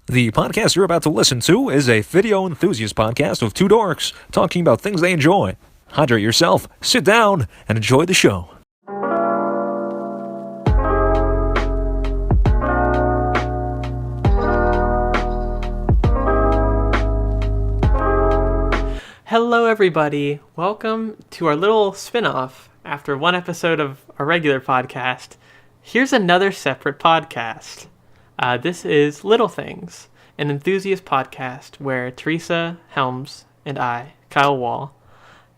The podcast you're about to listen to is a video enthusiast podcast of two dorks talking about things they enjoy. Hydrate yourself, sit down, and enjoy the show. Hello everybody, welcome to our little spin-off after one episode of our regular podcast. Here's another separate podcast. This is Little Things, an enthusiast podcast where Teresa Helms and I, Kyle Wall,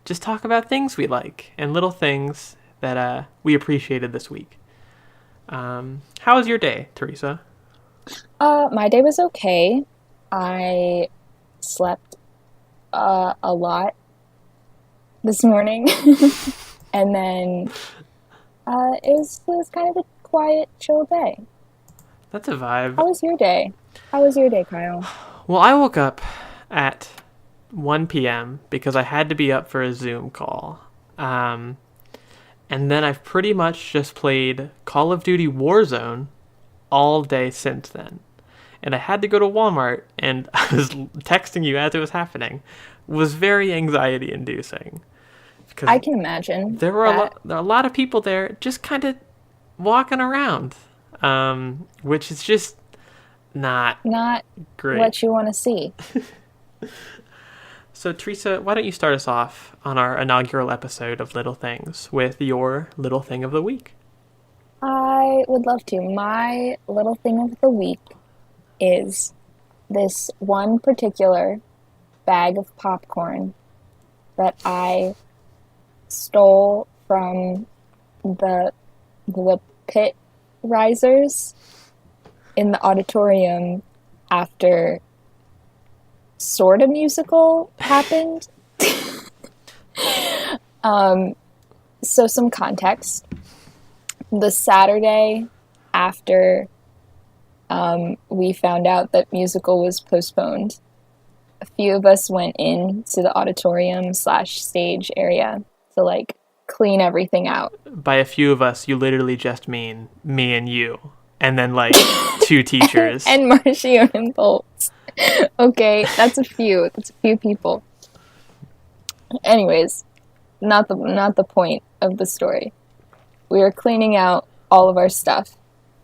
just talk about things we like and little things that we appreciated this week. How was your day, Teresa? My day was okay. I slept a lot this morning, and then it was kind of a quiet, chill day. That's a vibe. How was your day? How was your day, Kyle? Well, I woke up at 1 p.m. because I had to be up for a Zoom call. And then I've pretty much just played Call of Duty Warzone all day since then. And I had to go to Walmart, and I was texting you as it was happening. It was very anxiety-inducing. I can imagine. There were a lot of people there just kind of walking around. Which is just not great. What you want to see. So, Teresa, why don't you start us off on our inaugural episode of Little Things with your little thing of the week? I would love to. My little thing of the week is this one particular bag of popcorn that I stole from the pit risers in the auditorium after sort of musical happened. So some context. The Saturday after we found out that musical was postponed, a few of us went in to the auditorium / stage area to clean everything out. By a few of us, you literally just mean me and you. And then, two teachers. And Marcion and Bolts. Okay, that's a few. That's a few people. Anyways, not the point of the story. We were cleaning out all of our stuff.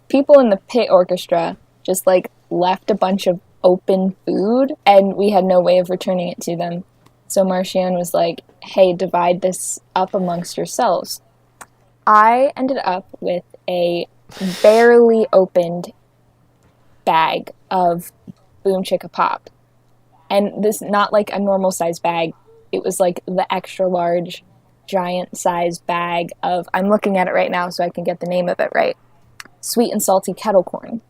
People in the pit orchestra just, left a bunch of open food, and we had no way of returning it to them. So Marcion was like, hey, divide this up amongst yourselves. I ended up with a barely opened bag of Boom Chicka Pop. And this, not a normal size bag. It was the extra large, giant size bag of, I'm looking at it right now so I can get the name of it right, sweet and salty kettle corn.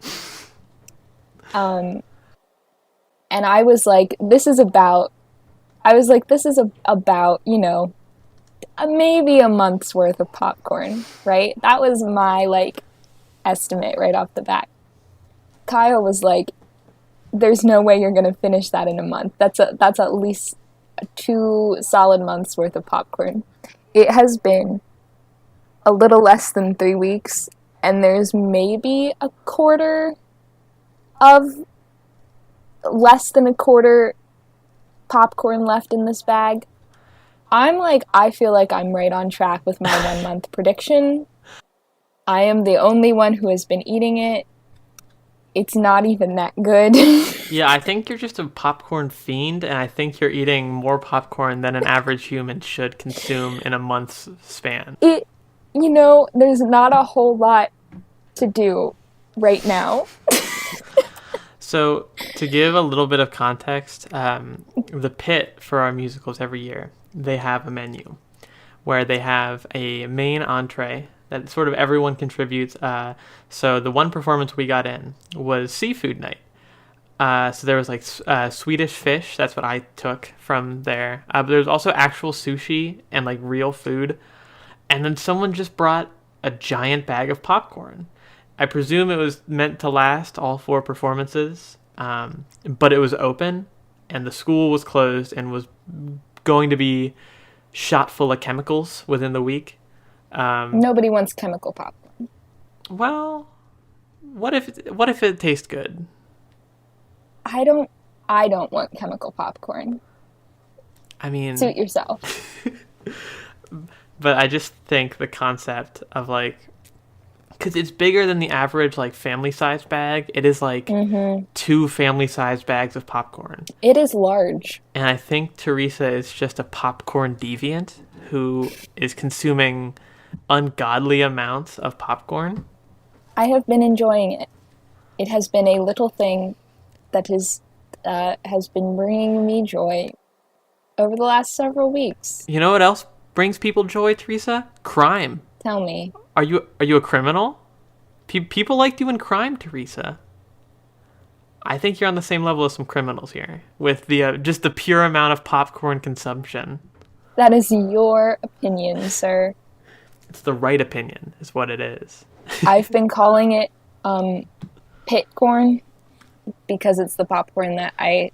And I was like, this is about, maybe a month's worth of popcorn, right? That was my, estimate right off the bat. Kyle was like, there's no way you're going to finish that in a month. That's at least 2 solid months worth of popcorn. It has been a little less than 3 weeks, and there's maybe less than a quarter popcorn left in this bag. I feel like I'm right on track with my 1 month prediction. I am the only one who has been eating it. It's not even that good. Yeah, I think you're just a popcorn fiend, and I think you're eating more popcorn than an average human should consume in a month's span. There's not a whole lot to do right now. So, to give a little bit of context, the pit for our musicals every year, they have a menu where they have a main entree that sort of everyone contributes. So the one performance we got in was seafood night. So there was Swedish fish. That's what I took from there. But there's also actual sushi and real food. And then someone just brought a giant bag of popcorn. I presume it was meant to last all 4 performances. But it was open, and the school was closed and was going to be shot full of chemicals within the week. Nobody wants chemical popcorn. Well, what if it tastes good? I don't want chemical popcorn. I mean, Suit yourself. but I just think the concept of like, because it's bigger than the average like family size bag. It is like 2 family size bags of popcorn. It is large. And I think Teresa is just a popcorn deviant who is consuming ungodly amounts of popcorn. I have been enjoying it. It has been a little thing that has been bringing me joy over the last several weeks. You know what else brings people joy, Teresa? Crime. Tell me. Are you a criminal? People like doing crime, Teresa. I think you're on the same level as some criminals here with the just the pure amount of popcorn consumption. That is your opinion, sir. It's the right opinion, is what it is. I've been calling it pit corn because it's the popcorn that I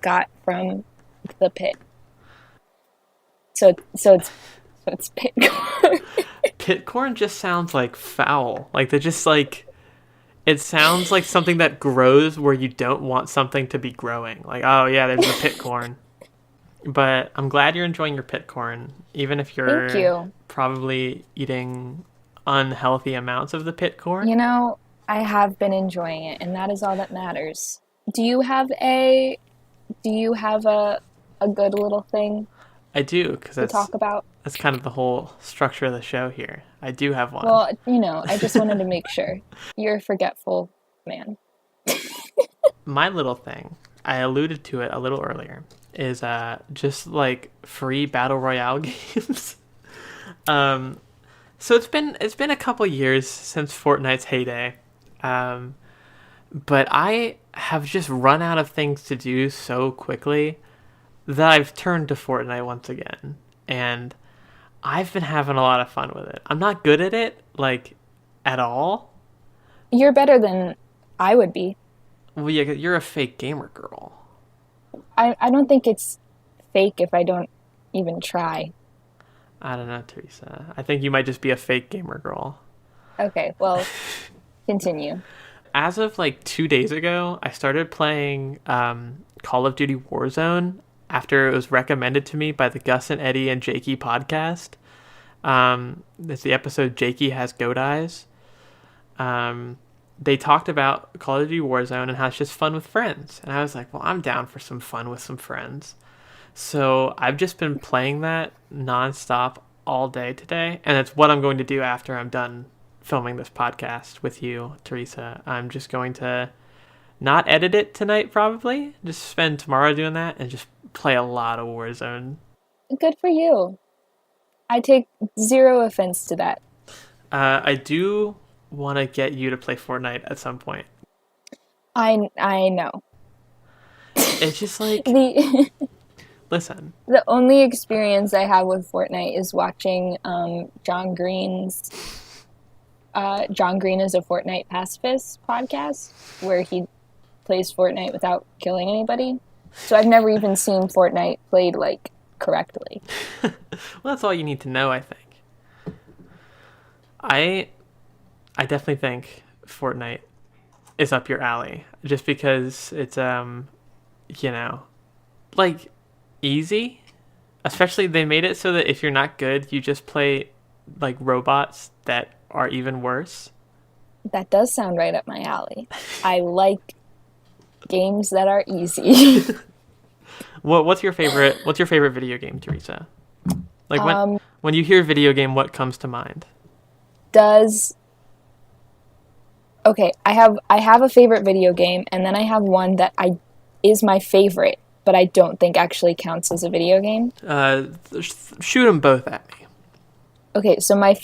got from the pit. So it's pit corn. Pit corn just sounds like foul. Like they're just like, it sounds like something that grows where you don't want something to be growing. Like, oh yeah, there's the pit corn. But I'm glad you're enjoying your pit corn, even if Thank you. you're probably eating unhealthy amounts of the pit corn. You know, I have been enjoying it, and that is all that matters. Do you have a good little thing I do, because to talk about? that's kind of the whole structure of the show here. I do have one. Well, I just wanted to make sure. You're a forgetful man. My little thing, I alluded to it a little earlier, is just like free battle royale games. So it's been a couple years since Fortnite's heyday, but I have just run out of things to do so quickly that I've turned to Fortnite once again, and I've been having a lot of fun with it. I'm not good at it, like, at all. You're better than I would be. Well, yeah, you're a fake gamer girl. I don't think it's fake if I don't even try. I don't know, Teresa. I think you might just be a fake gamer girl. Okay, well, continue. As of like 2 days ago, I started playing Call of Duty Warzone after it was recommended to me by the Gus and Eddie and Jakey podcast. It's the episode Jakey Has Goat Eyes. They talked about Call of Duty Warzone and how it's just fun with friends. And I was like, well, I'm down for some fun with some friends. So I've just been playing that nonstop all day today. And it's what I'm going to do after I'm done filming this podcast with you, Teresa. I'm just going to not edit it tonight, probably. Just spend tomorrow doing that and just play a lot of Warzone. Good for you. I take zero offense to that. I do want to get you to play Fortnite at some point. I know. It's just like, listen. The only experience I have with Fortnite is watching John Green is a Fortnite pacifist podcast where he plays Fortnite without killing anybody. So I've never even seen Fortnite played like correctly. Well, that's all you need to know, I think. I definitely think Fortnite is up your alley just because it's like easy. Especially they made it so that if you're not good, you just play like robots that are even worse. That does sound right up my alley. I like games that are easy. What's your favorite video game, Teresa? Like when you hear video game, what comes to mind? Okay, I have a favorite video game, and then I have one that is my favorite, but I don't think actually counts as a video game. Shoot them both at me. Okay, so my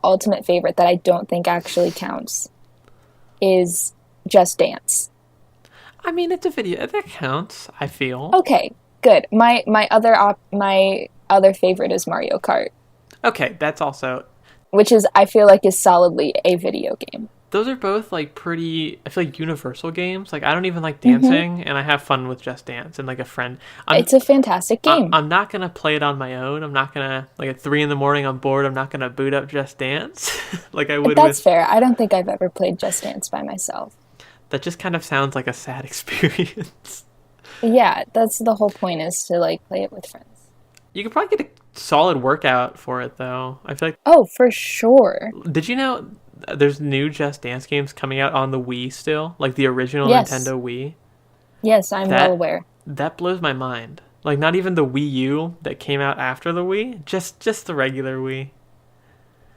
ultimate favorite that I don't think actually counts is Just Dance. I mean, it's a video that counts, I feel. Okay, good. My other favorite is Mario Kart. Okay, that's also, which I feel like is solidly a video game. Those are both like pretty, I feel like universal games. Like I don't even like dancing, and I have fun with Just Dance and like a friend. It's a fantastic game. I'm not gonna play it on my own. I'm not gonna like at 3 a.m. I'm bored. I'm not gonna boot up Just Dance like I would. That's fair. I don't think I've ever played Just Dance by myself. that just kind of sounds like a sad experience. Yeah, that's the whole point, is to like play it with friends. You could probably get a solid workout for it, though. I feel like. Oh, for sure. Did you know there's new Just Dance games coming out on the Wii still? Like the original Yes. Nintendo Wii? Yes, I'm well aware. That blows my mind. Like, not even the Wii U that came out after the Wii, just the regular Wii.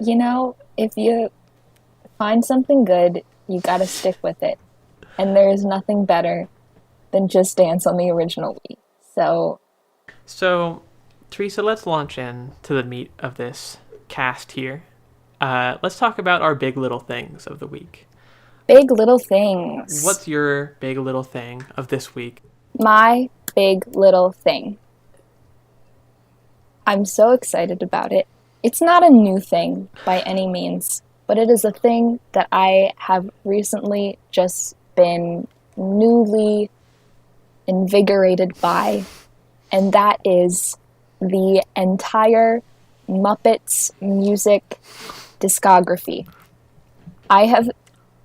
You know, if you find something good, you gotta stick with it. And there's nothing better than Just Dance on the original Wii. So, Teresa, let's launch in to the meat of this cast here. Let's talk about our big little things of the week. Big little things. What's your big little thing of this week? My big little thing. I'm so excited about it. It's not a new thing by any means, but it is a thing that I have recently just been newly invigorated by, and that is the entire Muppets music discography. I have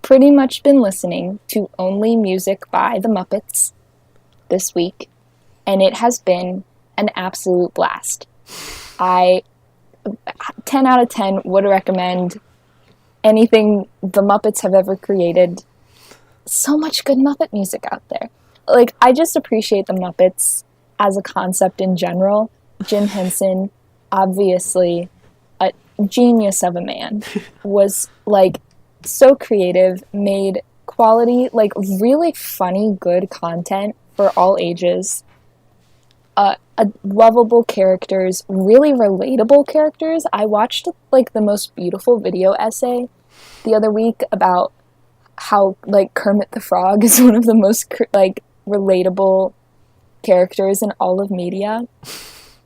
pretty much been listening to only music by the Muppets this week, and it has been an absolute blast. 10 out of 10 would recommend anything the Muppets have ever created. So much good Muppet music out there. Like, I just appreciate the Muppets as a concept in general. Jim Henson, obviously a genius of a man, was like so creative, made quality, like really funny, good content for all ages. Lovable characters, really relatable characters. I watched like the most beautiful video essay the other week about how like Kermit the Frog is one of the most like relatable characters in all of media.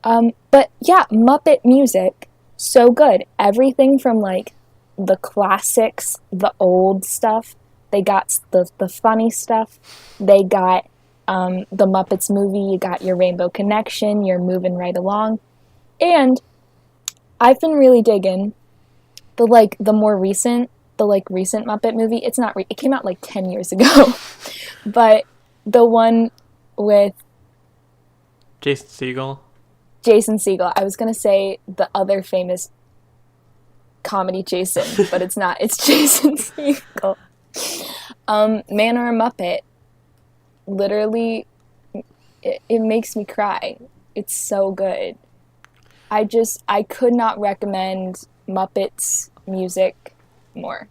But yeah, Muppet music, so good. Everything from like the classics, the old stuff. They got the funny stuff. They got the Muppets movie. You got your Rainbow Connection. You're moving right along. And I've been really digging the more recent Muppet movie. It's not it came out like 10 years ago. But the one with Jason Segel. I was going to say the other famous comedy Jason, but it's not. It's Jason Segel. Man or a Muppet. Literally, it makes me cry. It's so good. I could not recommend Muppets music more.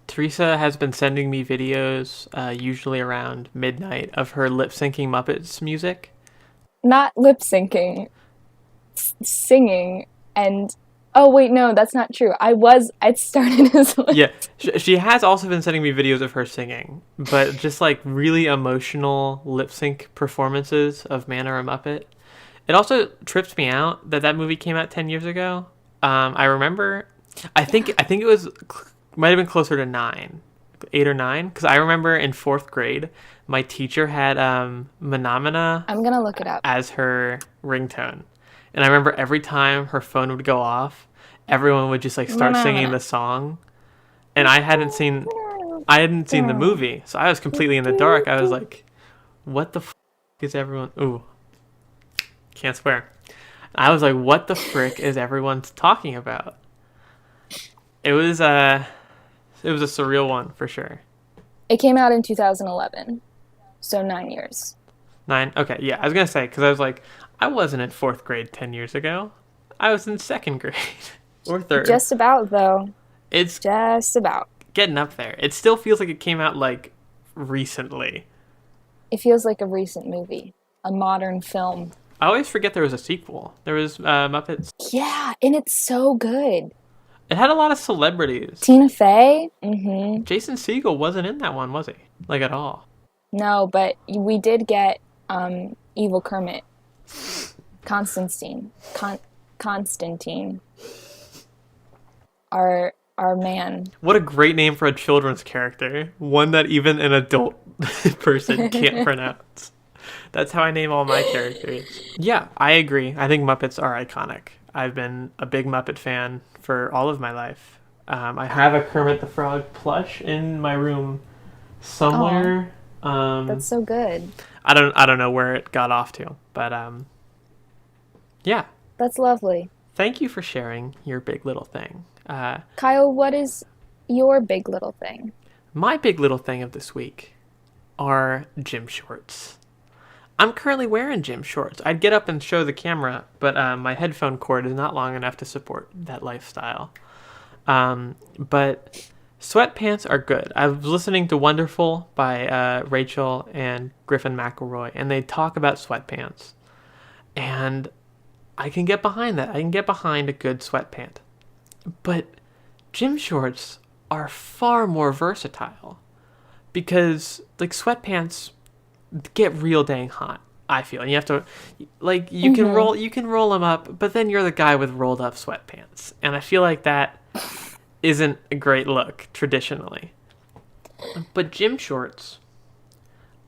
Teresa has been sending me videos, usually around midnight, of her lip-syncing Muppets music. Not lip-syncing, singing, and... Oh, wait, no, that's not true. I'd started as well. Yeah, she has also been sending me videos of her singing, but just like really emotional lip-sync performances of Man or a Muppet. It also tripped me out that movie came out 10 years ago. I remember, I think it was, might have been closer to 8 or 9, because I remember in 4th grade, my teacher had Manamana I'm gonna look it up as her ringtone. And I remember every time her phone would go off, everyone would just like start singing the song. And I hadn't seen the movie, so I was completely in the dark. I was like, what the is everyone... Ooh. Can't swear. I was like, what the frick is everyone talking about? It was a surreal one, for sure. It came out in 2011, so 9 years. 9? Okay, yeah. I was going to say, because I was like, I wasn't in 4th grade 10 years ago. I was in 2nd grade or 3rd. Just about, though. It's just about getting up there. It still feels like it came out like recently. It feels like a recent movie, a modern film. I always forget there was a sequel. There was Muppets. Yeah, and it's so good. It had a lot of celebrities. Tina Fey. Mm-hmm. Jason Segel wasn't in that one, was he? Like at all? No, but we did get Evil Kermit. Constantine. Our man. What a great name for a children's character. One that even an adult person can't pronounce. That's how I name all my characters. Yeah, I agree. I think Muppets are iconic. I've been a big Muppet fan for all of my life. I have a Kermit the Frog plush in my room somewhere. That's so good. I don't know where it got off to, but yeah. That's lovely. Thank you for sharing your big little thing. Kyle, what is your big little thing? My big little thing of this week are gym shorts. I'm currently wearing gym shorts. I'd get up and show the camera, but my headphone cord is not long enough to support that lifestyle. But sweatpants are good. I was listening to Wonderful by Rachel and Griffin McElroy, and they talk about sweatpants. And I can get behind that. I can get behind a good sweatpant. But gym shorts are far more versatile because like sweatpants get real dang hot, I feel. And you have to like you can roll them up, but then you're the guy with rolled up sweatpants. And I feel like that isn't a great look traditionally. But gym shorts,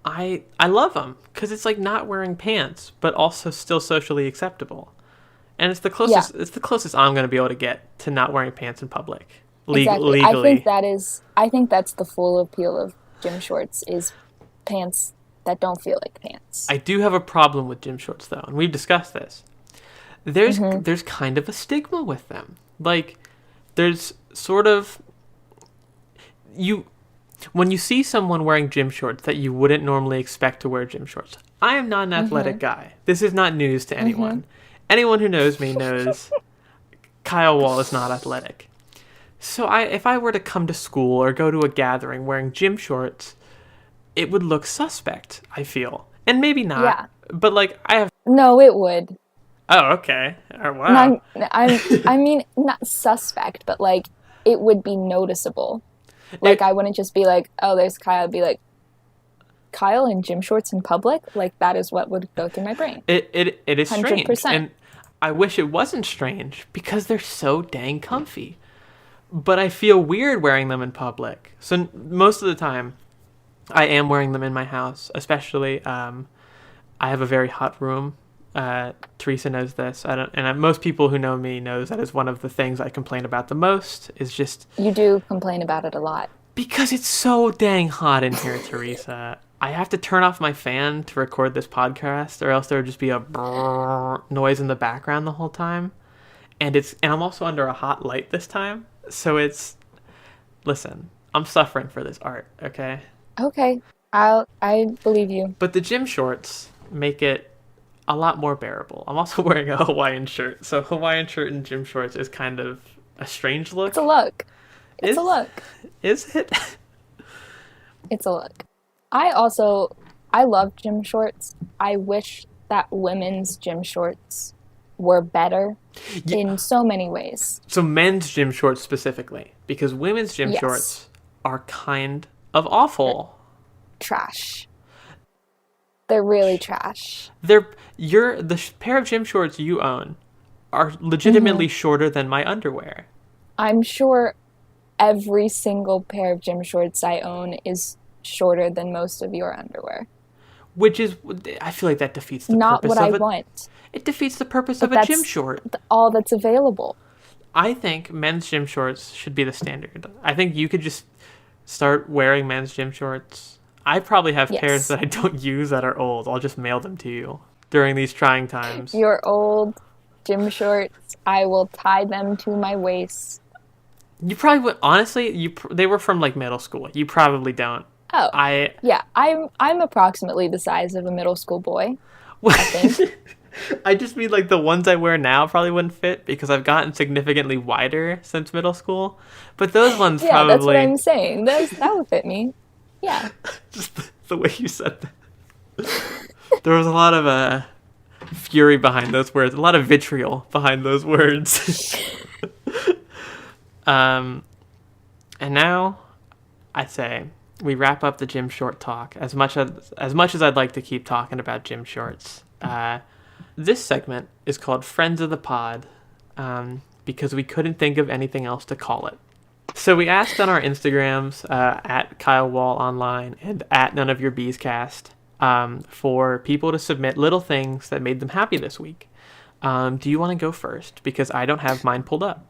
I love them cuz it's like not wearing pants but also still socially acceptable. And it's the closest I'm going to be able to get to not wearing pants in public. Exactly. Legally. I think that's the full appeal of gym shorts is pants that don't feel like pants. I do have a problem with gym shorts though, and we've discussed this. There's kind of a stigma with them. Like there's sort of when you see someone wearing gym shorts that you wouldn't normally expect to wear gym shorts. I am not an athletic guy. This is not news to anyone. Anyone who knows me knows Kyle Wall is not athletic. So if I were to come to school or go to a gathering wearing gym shorts, it would look suspect, I feel. And maybe not. Yeah. But like I have No, it would. Oh, okay. Oh, wow. I mean, not suspect, but like it would be noticeable. Like I wouldn't just be like, oh, there's Kyle. I'd be like, Kyle in gym shorts in public? Like that is what would go through my brain. It is strange. 100%. And I wish it wasn't strange because they're so dang comfy. But I feel weird wearing them in public. So most of the time, I am wearing them in my house. Especially, I have a very hot room. Teresa knows this. Most people who know me knows that is one of the things I complain about the most. Is just you do complain about it a lot because it's so dang hot in here, Teresa. I have to turn off my fan to record this podcast, or else there would just be a noise in the background the whole time. And I'm also under a hot light this time. So listen, I'm suffering for this art, okay? Okay, I believe you. But the gym shorts make it a lot more bearable. I'm also wearing a Hawaiian shirt. So Hawaiian shirt and gym shorts is kind of a strange look. It's a look. It's a look. Is it? It's a look. I love gym shorts. I wish that women's gym shorts were better in so many ways. So men's gym shorts specifically, because women's gym shorts are kind of awful. Trash. They're really trash. The pair of gym shorts you own are legitimately shorter than my underwear. I'm sure every single pair of gym shorts I own is shorter than most of your underwear. Which is, I feel like that defeats the Not purpose what of I it. want. It defeats the purpose of a gym short. All that's available. I think men's gym shorts should be the standard. I think you could just start wearing men's gym shorts. I probably have pairs that I don't use that are old. I'll just mail them to you during these trying times. Your old gym shorts, I will tie them to my waist. You probably would. Honestly, they were from like middle school. You probably don't. Oh, I'm approximately the size of a middle school boy, I think. I just mean like the ones I wear now probably wouldn't fit because I've gotten significantly wider since middle school. But those ones probably... that's what I'm saying. That would fit me. Yeah. Just the way you said that. There was a lot of fury behind those words, a lot of vitriol behind those words. And now, I'd say we wrap up the gym short talk. As much as I'd like to keep talking about gym shorts, this segment is called Friends of the Pod, because we couldn't think of anything else to call it. So we asked on our Instagrams, at Kyle Wall Online and at None of Your Bees Cast, for people to submit little things that made them happy this week. Do you want to go first? Because I don't have mine pulled up.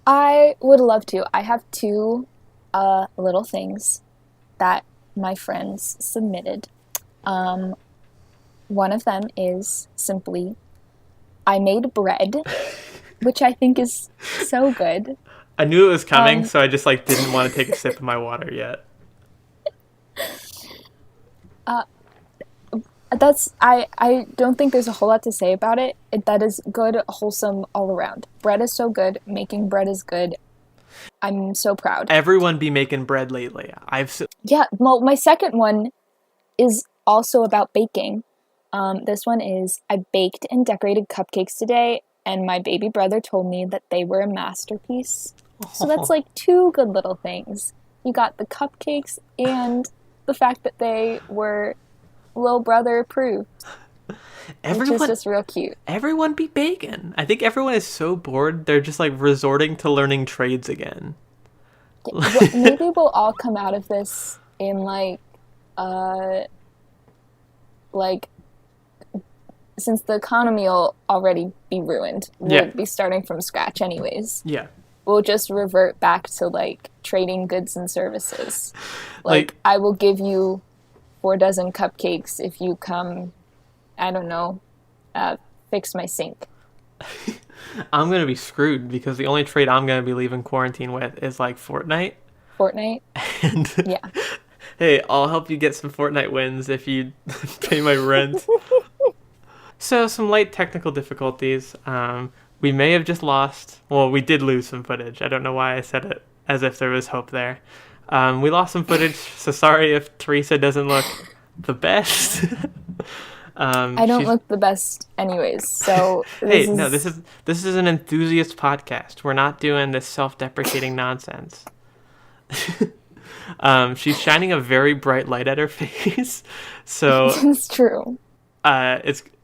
I would love to. I have two little things that my friends submitted. One of them is simply, I made bread, which I think is so good. I knew it was coming, so I just didn't want to take a sip of my water yet. I don't think there's a whole lot to say about it. That is good, wholesome all around. Bread is so good. Making bread is good. I'm so proud. Everyone be making bread lately. Yeah, well, my second one is also about baking. This one is, I baked and decorated cupcakes today, and my baby brother told me that they were a masterpiece. So that's two good little things. You got the cupcakes and the fact that they were little brother approved. Which is just real cute. Everyone be baking. I think everyone is so bored, they're just resorting to learning trades again. Maybe we'll all come out of this in since the economy will already be ruined, we'll be starting from scratch anyways. Yeah. We'll just revert back to trading goods and services. I will give you 4 dozen cupcakes if you come, I don't know, fix my sink. I'm going to be screwed because the only trade I'm going to be leaving quarantine with is Fortnite. Fortnite? And yeah. Hey, I'll help you get some Fortnite wins if you pay my rent. So, some light technical difficulties. We may have just lost, well, we did lose some footage. I don't know why I said it as if there was hope there. We lost some footage, so sorry if Teresa doesn't look the best. I don't look the best anyways, so... This is an enthusiast podcast. We're not doing this self-deprecating nonsense. She's shining a very bright light at her face, so... It's true.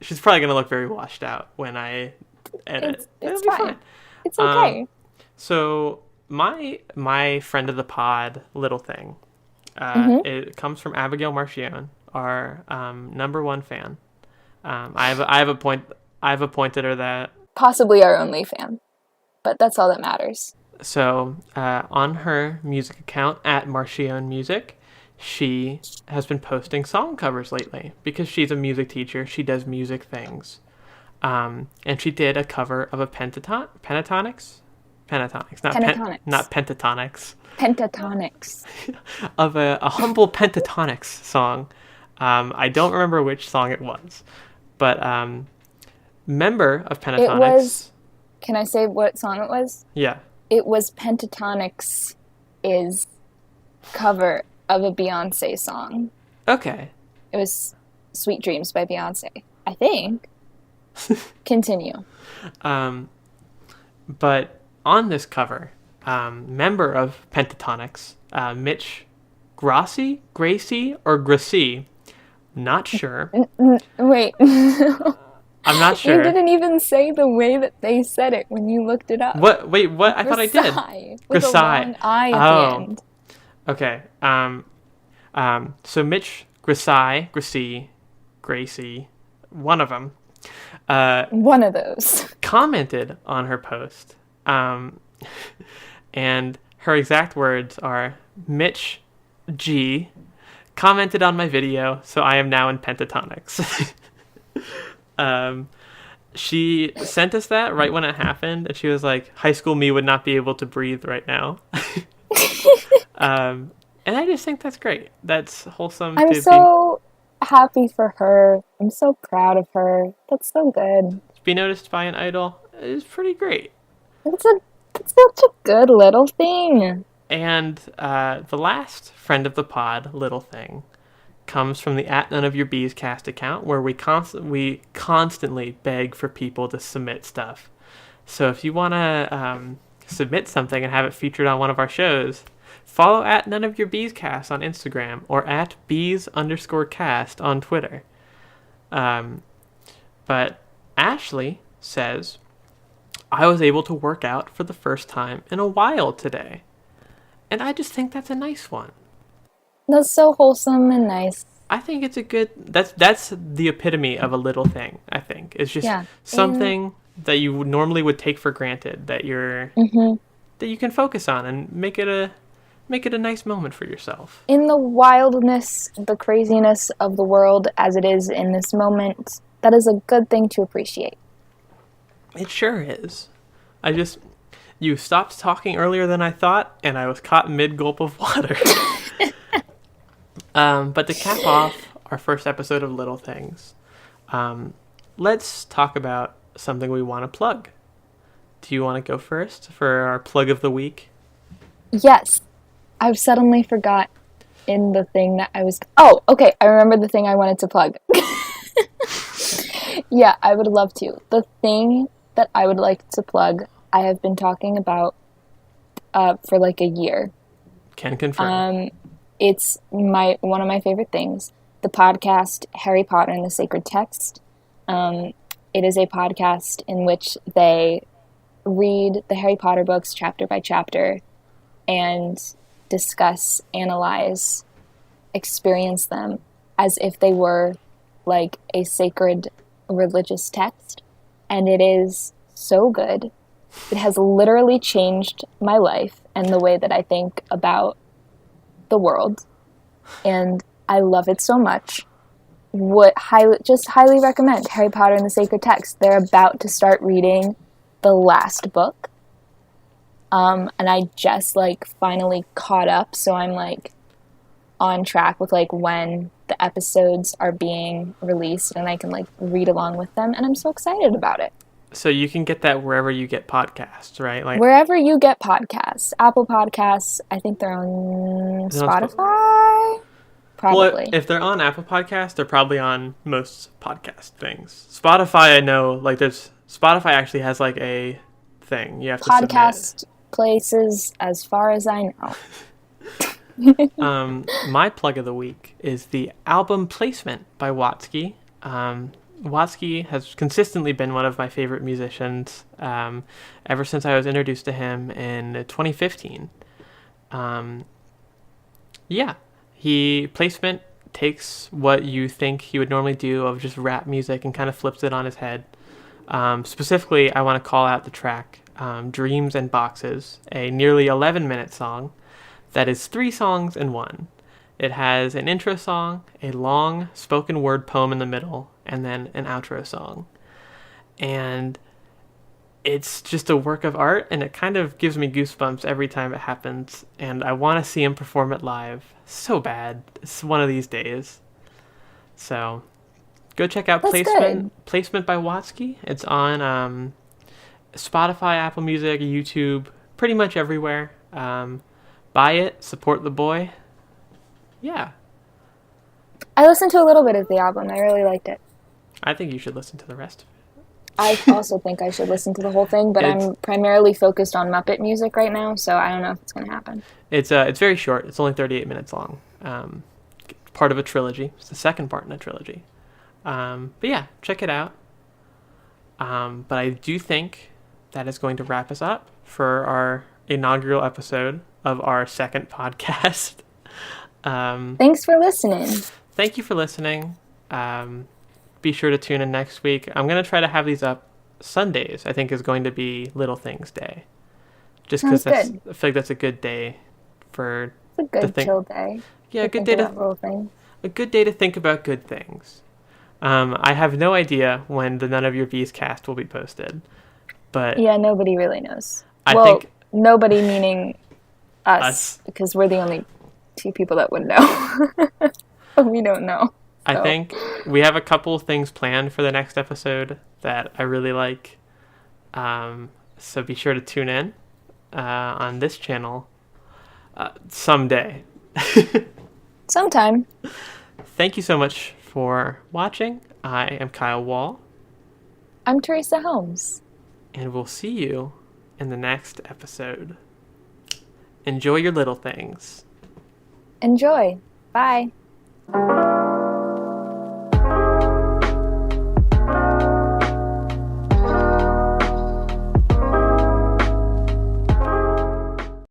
She's probably going to look very washed out when I edit. It's fine. It's okay. So... My friend of the pod, little thing, it comes from Abigail Marchione, our number one fan. I've appointed her that. Possibly our only fan, but that's all that matters. So on her music account at Marchione Music, she has been posting song covers lately because she's a music teacher. She does music things, and she did a cover of a pentatonics, not pentatonics. Pentatonics. Of a humble pentatonics song. I don't remember which song it was, but member of pentatonics. It was. Can I say what song it was? Yeah. It was Pentatonics is cover of a Beyonce song. Okay. It was Sweet Dreams by Beyonce, I think. Continue. But on this cover, member of Pentatonics, Mitch Gracie, or Gracie, not sure. Wait. I'm not sure. You didn't even say the way that they said it when you looked it up. What? Wait, what? I thought I did. With a long I at the end. Okay. So Mitch Gracie, one of them. One of those. Commented on her post. And her exact words are, Mitch G commented on my video, so I am now in pentatonics. She sent us that right when it happened, and she was like, high school me would not be able to breathe right now. And I just think that's great. That's wholesome. I'm so happy for her. I'm so proud of her. That's so good. To be noticed by an idol is pretty great. It's such a good little thing. And the last friend of the pod, little thing, comes from the @NoneOfYourBeesCast account, where we constantly beg for people to submit stuff. So if you want to submit something and have it featured on one of our shows, follow @NoneOfYourBeesCast on Instagram or @bees_cast on Twitter. But Ashley says, I was able to work out for the first time in a while today. And I just think that's a nice one. That's so wholesome and nice. I think it's a good... That's the epitome of a little thing, I think. It's just something that you normally would take for granted, that you're that you can focus on and make it make it a nice moment for yourself. In the wildness, the craziness of the world as it is in this moment, that is a good thing to appreciate. It sure is. You stopped talking earlier than I thought, and I was caught mid-gulp of water. But to cap off our first episode of Little Things, let's talk about something we want to plug. Do you want to go first for our plug of the week? Yes. I've suddenly forgot in the thing that I was... Oh, okay. I remember the thing I wanted to plug. Yeah, I would love to. The thing that I would like to plug, I have been talking about for like a year. Can confirm. It's one of my favorite things. The podcast Harry Potter and the Sacred Text. It is a podcast in which they read the Harry Potter books chapter by chapter and discuss, analyze, experience them as if they were like a sacred religious text. And it is so good. It has literally changed my life and the way that I think about the world. And I love it so much. Highly recommend Harry Potter and the Sacred Text. They're about to start reading the last book. And I just finally caught up, so I'm on track with when the episodes are being released, and I can read along with them, and I'm so excited about it. So you can get that wherever you get podcasts, right? Wherever you get podcasts. Apple Podcasts, I think they're on Spotify. Probably. Well, if they're on Apple Podcasts, they're probably on most podcast things. Spotify, I know, Spotify actually has a thing you have to podcast submit. Places, as far as I know. My plug of the week is the album Placement by Watsky. Watsky has consistently been one of my favorite musicians ever since I was introduced to him in 2015. Placement takes what you think he would normally do of just rap music and kind of flips it on his head. Specifically, I want to call out the track Dreams and Boxes, a nearly 11-minute song that is 3 songs in one. It has an intro song, a long spoken word poem in the middle, and then an outro song. And it's just a work of art, and it kind of gives me goosebumps every time it happens, and I want to see him perform it live so bad. It's one of these days. So go check out Placement by Watsky. It's on Spotify, Apple Music, YouTube, pretty much everywhere. Buy it, support the boy. Yeah. I listened to a little bit of the album. I really liked it. I think you should listen to the rest of it. I also think I should listen to the whole thing, but I'm primarily focused on Muppet music right now, so I don't know if it's going to happen. It's very short. It's only 38 minutes long. Part of a trilogy. It's the second part in a trilogy. But yeah, check it out. But I do think that is going to wrap us up for our inaugural episode of our second podcast. Thanks for listening. Thank you for listening. Be sure to tune in next week. I'm going to try to have these up Sundays. I think is going to be Little Things Day. Just because I feel like that's a good day for... It's a good chill day. Yeah, a good day to think about good things. I have no idea when the None of Your Bees cast will be posted. But yeah, nobody really knows. I think nobody meaning us, because we're the only 2 people that would know. We don't know. So. I think we have a couple of things planned for the next episode that I really like. So be sure to tune in on this channel someday. Sometime. Thank you so much for watching. I am Kyle Wall. I'm Teresa Holmes. And we'll see you in the next episode. Enjoy your little things. Enjoy. Bye.